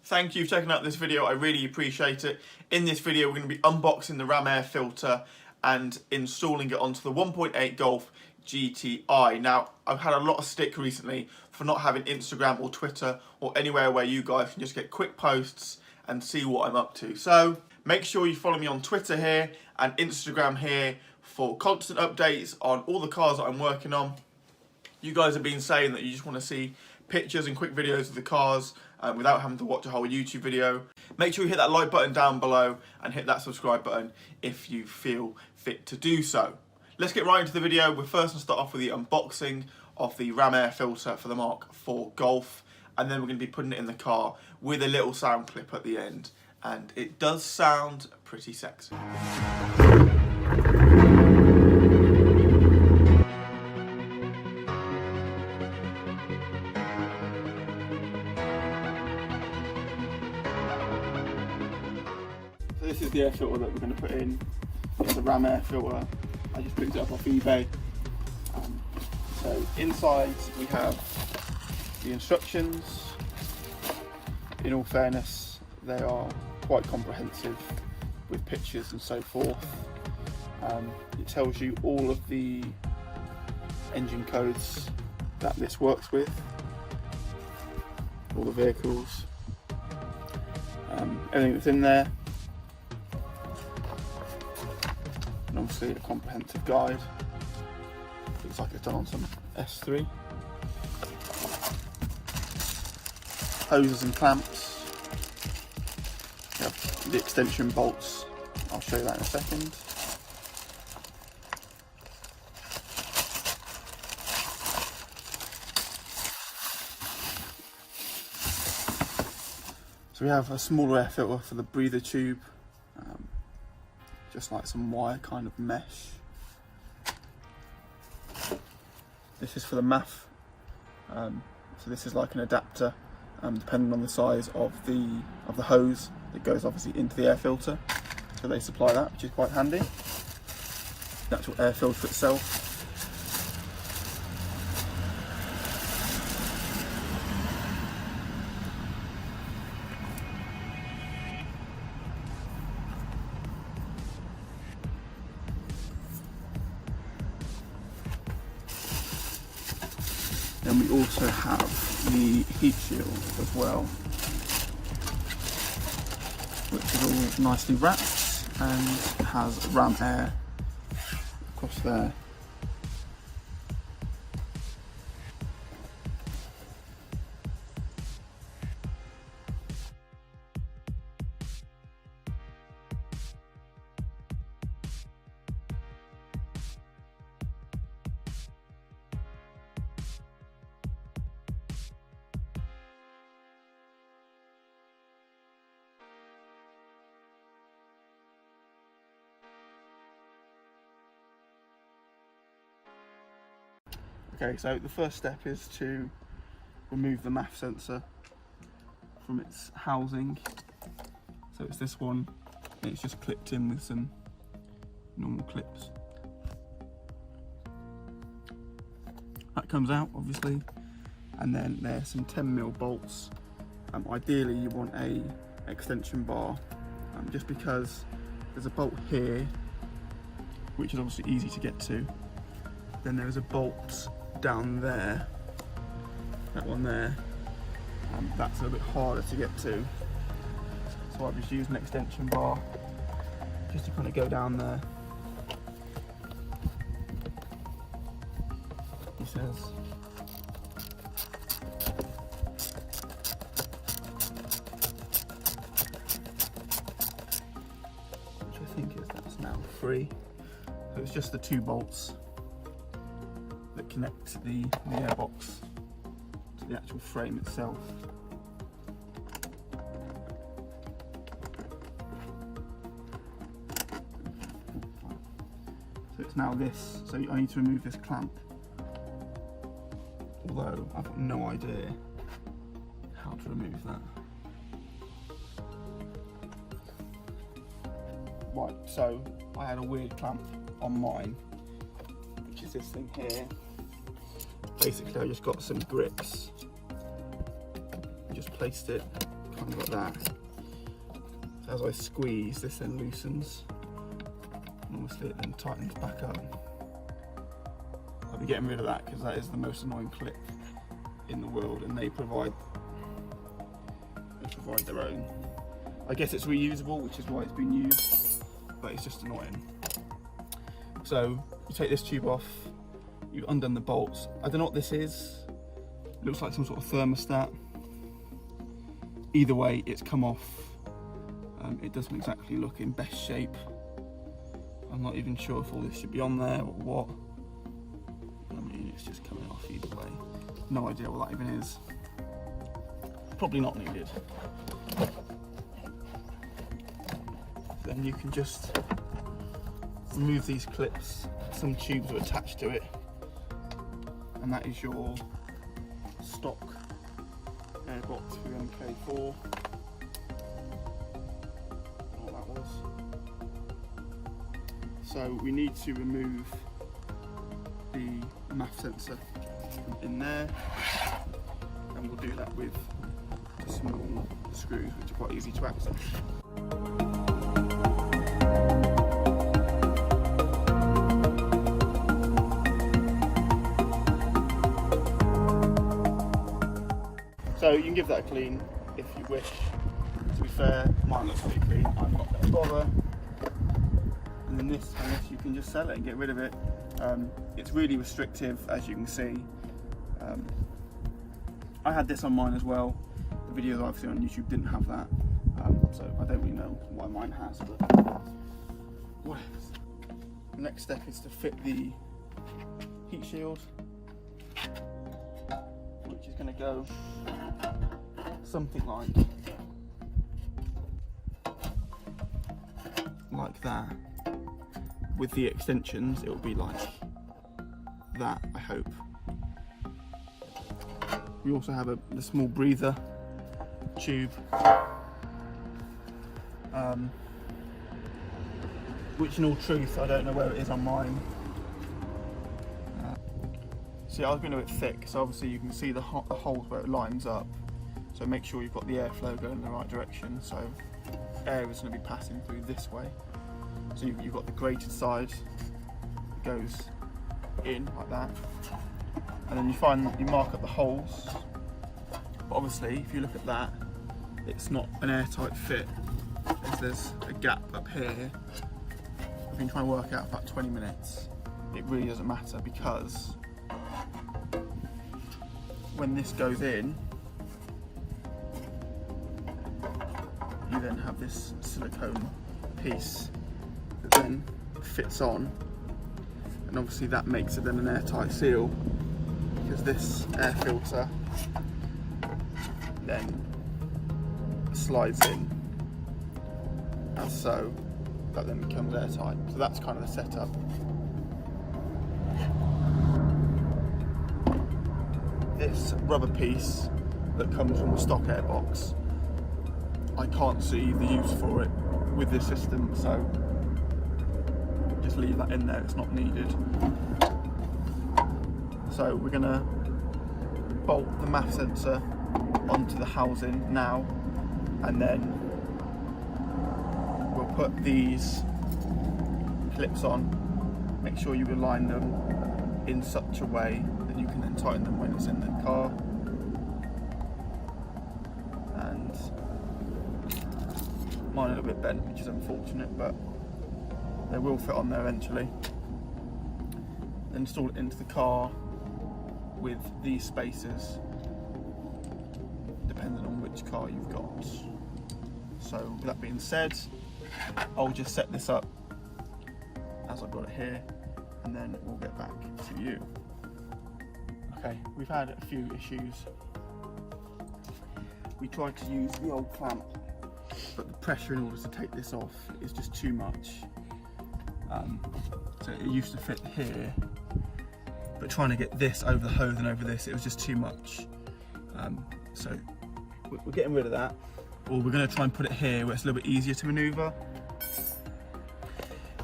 Thank you for checking out this video, I really appreciate it. In this video we're going to be unboxing the RAMAIR filter and installing it onto the 1.8 Golf GTI. Now, I've had a lot of stick recently for not having Instagram or Twitter or anywhere where you guys can just get quick posts and see what I'm up to. So make sure you follow me on Twitter here and Instagram here for constant updates on all the cars that I'm working on. You guys have been saying that you just want to see pictures and quick videos of the cars without having to watch a whole YouTube video. Make sure you hit that like button down below and hit that subscribe button if you feel fit to do so. Let's get right into the video. We're first going to start off with the unboxing of the RAMAIR filter for the MK4 Golf, and then we're going to be putting it in the car with a little sound clip at the end, and it does sound pretty sexy. So this is the air filter that we're going to put in. It's a RAMAIR filter. I just picked it up off eBay. So inside we have the instructions. In all fairness, they are quite comprehensive with pictures and so forth. It tells you all of the engine codes that this works with, all the vehicles, everything that's in there, and obviously a comprehensive guide. Looks like it's done on some S3. Hoses and clamps. We have the extension bolts. I'll show you that in a second. So we have a smaller air filter for the breather tube, just like some wire kind of mesh. This is for the MAF, so this is like an adapter, depending on the size of the hose that goes obviously into the air filter. So they supply that, which is quite handy. The actual air filter itself. Then we also have the heat shield as well, which is all nicely wrapped and has RAMAIR across there. Okay, so the first step is to remove the MAF sensor from its housing. So it's this one, and it's just clipped in with some normal clips. That comes out, obviously, and then there's some 10mm bolts. Ideally you want a extension bar, just because there's a bolt here, which is obviously easy to get to. Then there's a bolt down there, that one there, that's a little bit harder to get to, so I've just used an extension bar just to kind of go down there. He says which I think is, that's now free. So it's just the two bolts that connect the airbox to the actual frame itself. So it's now this, so I need to remove this clamp, although I've got no idea how to remove that. Right, so I had a weird clamp on mine, which is this thing here. Basically I just got some grips, just placed it kind of like that. So as I squeeze, this then loosens, and obviously it then tightens back up. I'll be getting rid of that because that is the most annoying clip in the world, and they provide their own. I guess it's reusable, which is why it's been used, but it's just annoying. So you take this tube off, you've undone the bolts. I don't know what this is. It looks like some sort of thermostat. Either way, it's come off. It doesn't exactly look in best shape. I'm not even sure if all this should be on there or what. I mean, it's just coming off either way. No idea what that even is. Probably not needed. Then you can just remove these clips. Some tubes are attached to it, and that is your stock airbox for MK4. What that was. So we need to remove the MAF sensor from in there, and we'll do that with small screws, which are quite easy to access. So you can give that a clean if you wish. To be fair, mine looks pretty clean. I'm not going to bother. And then this, I guess you can just sell it and get rid of it. It's really restrictive, as you can see. I had this on mine as well. The videos I've seen on YouTube didn't have that, so I don't really know why mine has, but whatever. The next step is to fit the heat shield, which is going to go something like that. With the extensions, it will be like that, I hope. We also have a small breather tube, which in all truth, I don't know where it is on mine. See, I've been a bit thick, so obviously you can see the holes where it lines up. So make sure you've got the airflow going in the right direction, so air is going to be passing through this way. So you've got the grated side that goes in like that, and then you mark up the holes. But obviously, if you look at that, it's not an airtight fit, as there's a gap up here. I've been trying to work out for about 20 minutes. It really doesn't matter, because when this goes in, you then have this silicone piece that then fits on, and obviously that makes it then an airtight seal, because this air filter then slides in as so. That then becomes airtight. So that's kind of the setup. This rubber piece that comes from the stock airbox, I can't see the use for it with this system, so just leave that in there, it's not needed. So we're going to bolt the MAF sensor onto the housing now, and then we'll put these clips on. Make sure you align them in such a way that you can then tighten them when it's in the car. And mine are a little bit bent, which is unfortunate, but they will fit on there eventually. Then install it into the car with these spacers, depending on which car you've got. So with that being said, I'll just set this up as I've got it here, and then we'll get back to you. Okay, we've had a few issues. We tried to use the old clamp, but the pressure in order to take this off is just too much. So it used to fit here, but trying to get this over the hose and over this, it was just too much. So we're getting rid of that, or we're going to try and put it here where it's a little bit easier to manoeuvre.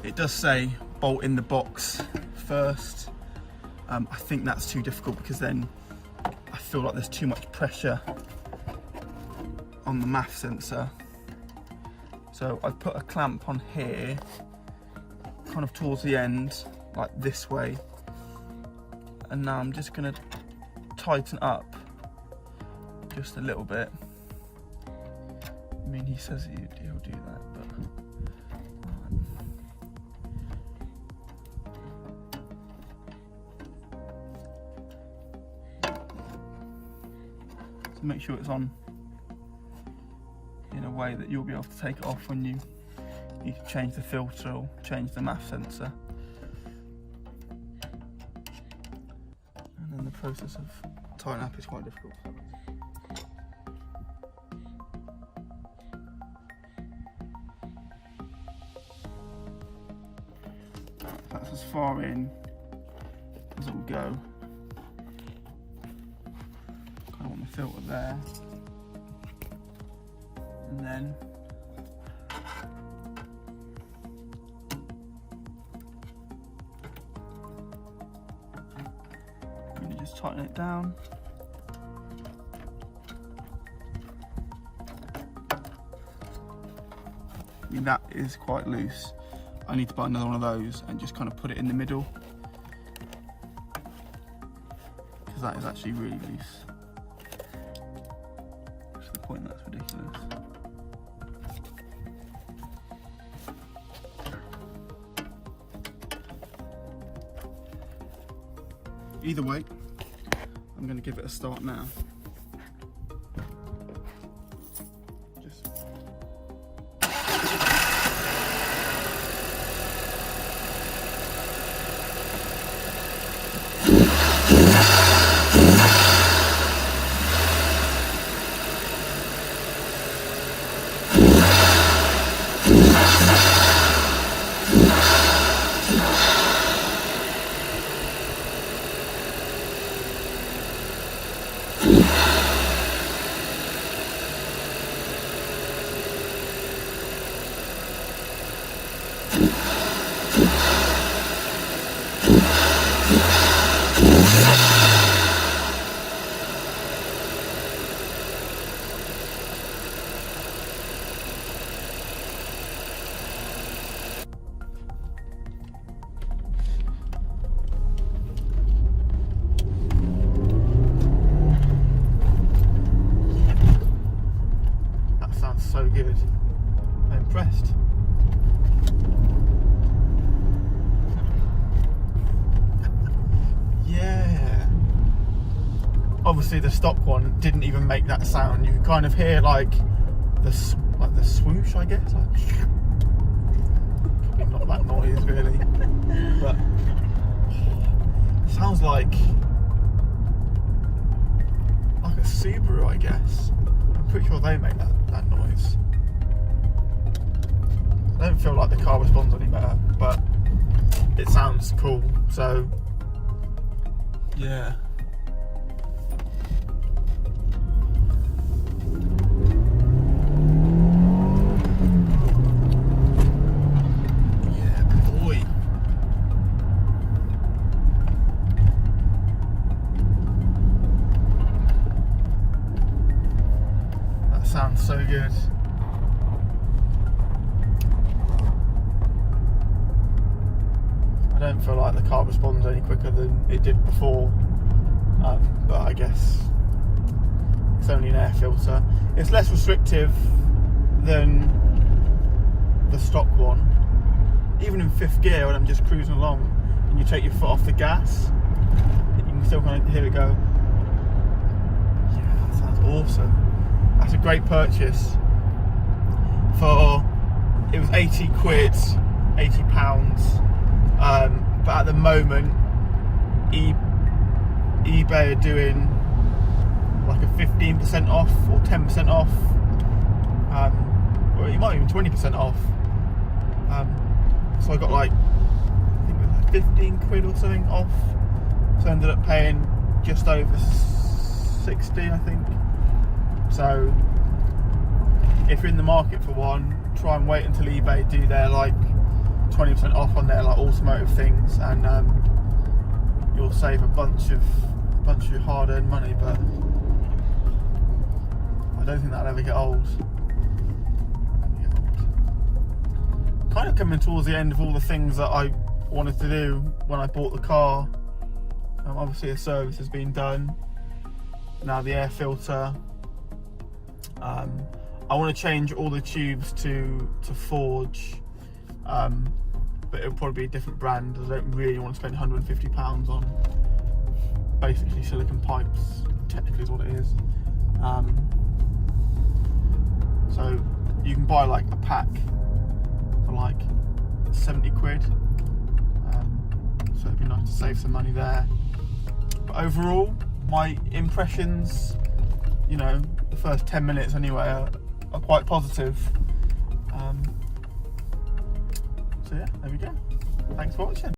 It does say bolt in the box first. I think that's too difficult, because then I feel like there's too much pressure on the MAF sensor. So I put a clamp on here, kind of towards the end, like this way. And now I'm just gonna tighten up just a little bit. I mean, he says he'll do that, but so make sure it's on in a way that you'll be able to take it off when you need to change the filter or change the MAF sensor. And then the process of tying up is quite difficult. That's as far in as it will go. Kind of want the filter there. And then I'm going to just tighten it down. I mean, that is quite loose. I need to buy another one of those and just kind of put it in the middle, because that is actually really loose. To the point that's ridiculous. Either way, I'm going to give it a start now. So good. I'm impressed. Yeah. Obviously the stock one didn't even make that sound. You kind of hear like the swoosh, I guess. Like, not that noise really, but it sounds like a Subaru, I guess. I'm pretty sure they make that noise. I don't feel like the car responds any better, but it sounds cool, so yeah. Yeah, boy. That sounds so good. I don't feel like the car responds any quicker than it did before, but I guess it's only an air filter. It's less restrictive than the stock one. Even in 5th gear when I'm just cruising along and you take your foot off the gas, you can still kind of hear it go. Yeah, that sounds awesome. That's a great purchase. It was 80 quid, £80. But at the moment eBay are doing like a 15% off or 10% off, or you might even 20% off. So I got like, I think it was like 15 quid or something off, so I ended up paying just over 60, I think. So if you're in the market for one, try and wait until eBay do their like 20% off on their like automotive things, and you'll save a bunch of hard-earned money. But I don't think that'll ever get old. Kind of coming towards the end of all the things that I wanted to do when I bought the car. Obviously the service has been done. Now the air filter. I want to change all the tubes to Forge, but it'll probably be a different brand. I don't really want to spend £150 on basically silicone pipes, technically is what it is. So you can buy like a pack for like 70 quid, so it'd be nice to save some money there. But overall, my impressions, you know, the first 10 minutes anyway, are quite positive. So yeah, there we go. Thanks for watching.